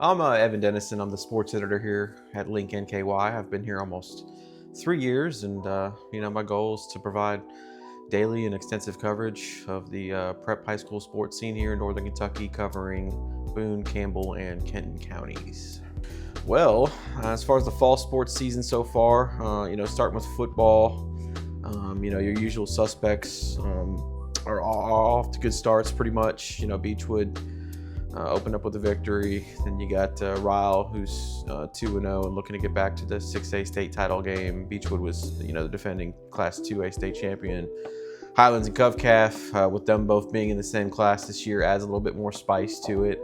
I'm Evan Dennison. I'm the sports editor here at NKY. I've been here almost 3 years, and my goal is to provide daily and extensive coverage of the prep high school sports scene here in Northern Kentucky, covering Boone, Campbell, and Kenton counties. Well, as far as the fall sports season so far, starting with football, your usual suspects are all off to good starts pretty much. Beechwood opened up with a victory. Then you got Ryle, who's 2-0 and looking to get back to the 6A state title game. Beechwood was, the defending Class 2A state champion. Highlands and Covcath, with them both being in the same class this year, adds a little bit more spice to it.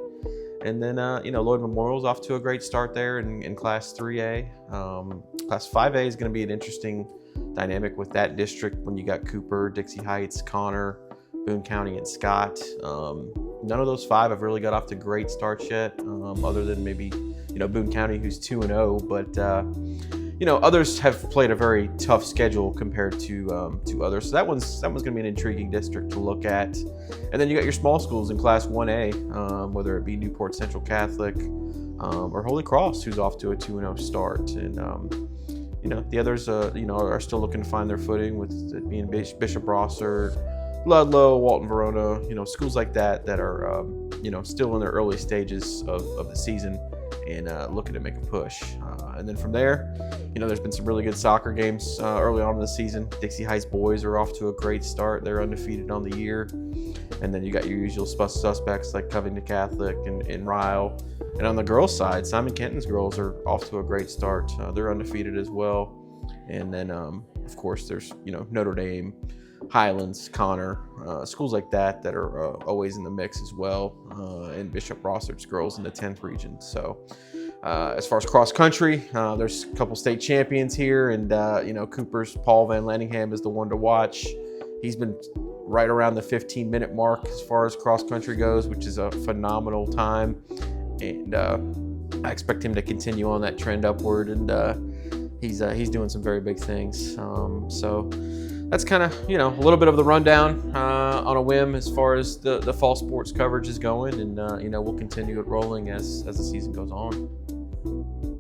And then, Lloyd Memorial's off to a great start there in Class 3A. Class 5A is going to be an interesting dynamic with that district when you got Cooper, Dixie Heights, Connor, Boone County, and Scott. None of those five have really got off to great starts yet, other than maybe, Boone County, who's 2-0. But, others have played a very tough schedule compared to others. So that one's going to be an intriguing district to look at. And then you got your small schools in Class 1A, whether it be Newport Central Catholic or Holy Cross, who's off to a 2-0 start. And, the others, are still looking to find their footing, with it being Bishop Brossard, Ludlow, Walton Verona, schools like that are, still in their early stages of the season and looking to make a push. And then from there, there's been some really good soccer games early on in the season. Dixie Heights boys are off to a great start. They're undefeated on the year. And then you got your usual suspects like Covington Catholic and Ryle. And on the girls' side, Simon Kenton's girls are off to a great start. They're undefeated as well. And then, of course, there's, Notre Dame, Highlands, Connor, schools like that are always in the mix as well, and Bishop Brossard's girls in the 10th region. So as far as cross country, there's a couple state champions here, and Cooper's Paul Van Lanningham is the one to watch. He's been right around the 15-minute mark as far as cross country goes, which is a phenomenal time, and I expect him to continue on that trend upward, and he's doing some very big things. So that's kind of, a little bit of the rundown on a whim as far as the fall sports coverage is going, and we'll continue it rolling as the season goes on.